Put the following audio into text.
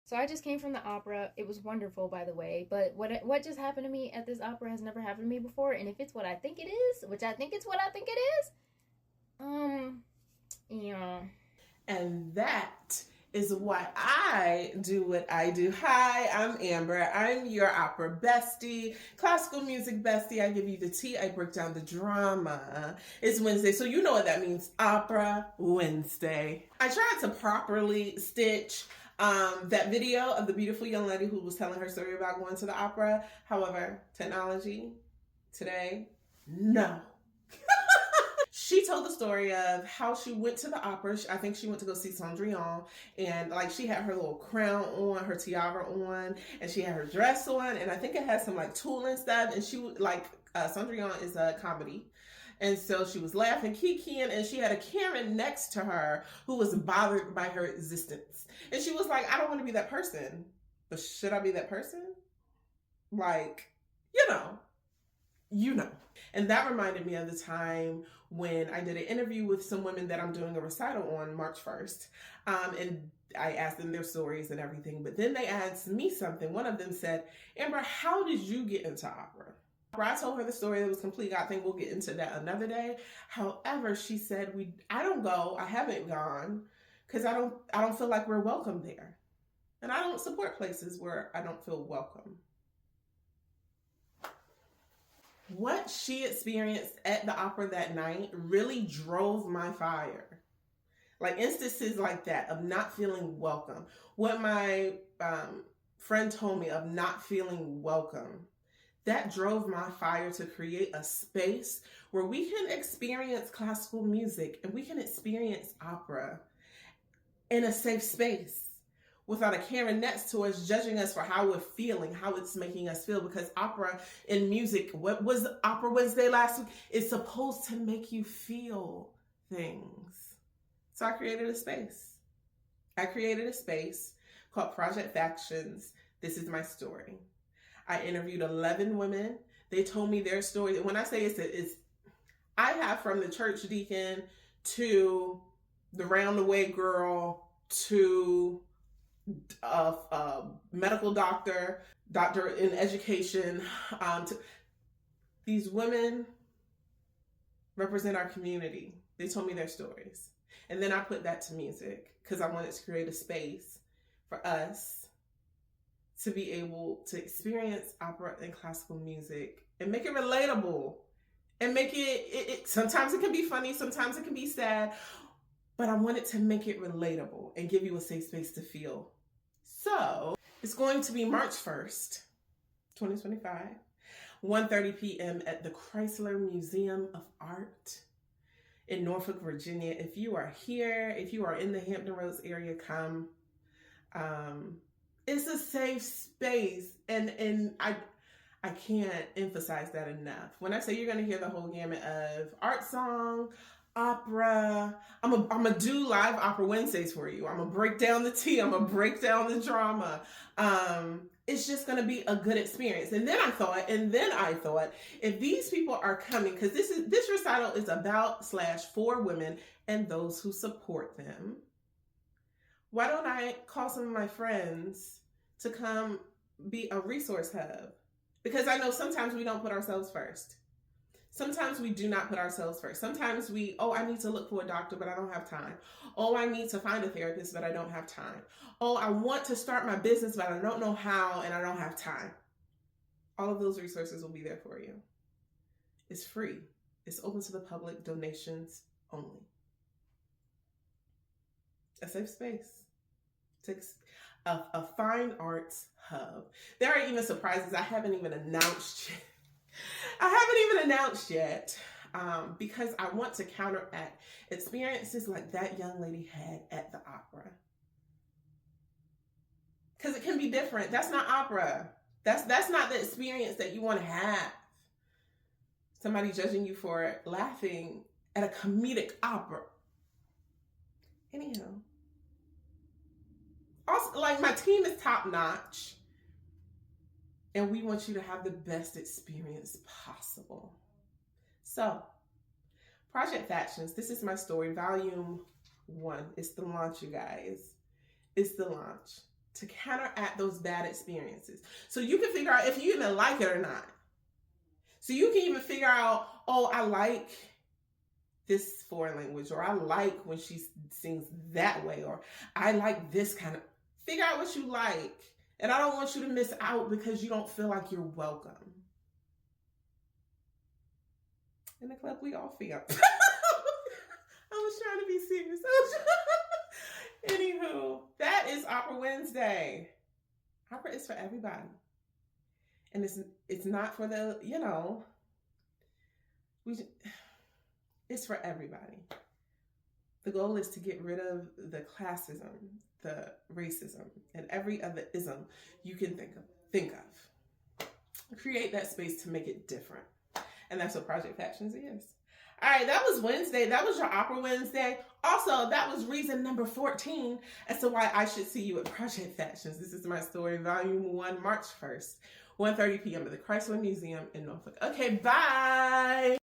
So I just came from the opera. It was wonderful, by the way. But what just happened to me at this opera has never happened to me before. And if it's what I think it is, which I think it's what I think it is, yeah. And that is why I do what I do. Hi, I'm Amber. I'm your opera bestie, classical music bestie. I give you the tea. I break down the drama. It's Wednesday, so you know what that means. Opera Wednesday. I tried to properly stitch that video of the beautiful young lady who was telling her story about going to the opera. However, technology today, no. She told the story of how she went to the opera. I think she went to go see Cendrillon, and like she had her little crown on, her tiara on, and she had her dress on, and I think it had some like tulle and stuff. And she like Cendrillon is a comedy, and so she was laughing, kikiing, and she had a Karen next to her who was bothered by her existence, and she was like, "I don't want to be that person, but should I be that person? Like, you know." You know. And that reminded me of the time when I did an interview with some women that I'm doing a recital on March 1st. And I asked them their stories and everything. But then they asked me something. One of them said, Amber, how did you get into opera? I told her the story that was complete. I think we'll get into that another day. However, she said, I don't go. I haven't gone because I don't feel like we're welcome there. And I don't support places where I don't feel welcome. What she experienced at the opera that night really drove my fire. Like instances like that of not feeling welcome. What my friend told me of not feeling welcome. That drove my fire to create a space where we can experience classical music and we can experience opera in a safe space, without a Karen next to us judging us for how we're feeling, how it's making us feel. Because opera and music, what was Opera Wednesday last week? It's supposed to make you feel things. So I created a space. I created a space called Project Factions. This is my story. I interviewed 11 women. They told me their story. When I say it's I have from the church deacon to the round the way girl to a medical doctor in education. These women represent our community. They told me their stories. And then I put that to music because I wanted to create a space for us to be able to experience opera and classical music and make it relatable and make it sometimes it can be funny, sometimes it can be sad, but I wanted to make it relatable and give you a safe space to feel. So it's going to be March 1st, 2025, 1:30 p.m. at the Chrysler Museum of Art in Norfolk, Virginia. If you are here, if you are in the Hampton Roads area, come. It's a safe space, and I can't emphasize that enough. When I say you're going to hear the whole gamut of art song, opera, I'm gonna do live opera Wednesdays for you. I'm gonna break down the tea. I'm gonna break down the drama. It's just gonna be a good experience. And then I thought, if these people are coming, because this recital is about / for women and those who support them, why don't I call some of my friends to come be a resource hub? Because I know sometimes we don't put ourselves first. Sometimes we do not put ourselves first. Sometimes I need to look for a doctor, but I don't have time. Oh, I need to find a therapist, but I don't have time. Oh, I want to start my business, but I don't know how, and I don't have time. All of those resources will be there for you. It's free. It's open to the public, donations only. A safe space. A fine arts hub. There are even surprises I haven't even announced yet. Because I want to counteract experiences like that young lady had at the opera. Because it can be different. That's not opera. That's not the experience that you want to have. Somebody judging you for laughing at a comedic opera. Anyhow. Also, like, my team is top notch. And we want you to have the best experience possible. So, Project Factions, this is my story, volume 1. It's the launch, you guys. It's the launch. to counteract those bad experiences. So you can figure out if you even like it or not. So you can even figure out, oh, I like this foreign language, or I like when she sings that way, or I like this kind of, figure out what you like. And I don't want you to miss out because you don't feel like you're welcome. In the club, we all feel. I was trying to be serious. Anywho, that is Opera Wednesday. Opera is for everybody. And it's not for the, it's for everybody. The goal is to get rid of the classism, the racism, and every other ism you can think of. Create that space to make it different. And that's what Project Factions is. All right, that was Wednesday. That was your Opera Wednesday. Also, that was reason number 14 as to why I should see you at Project Factions. This is my story, Volume 1, March 1st, 1:30 p.m. at the Chrysler Museum in Norfolk. Okay, bye.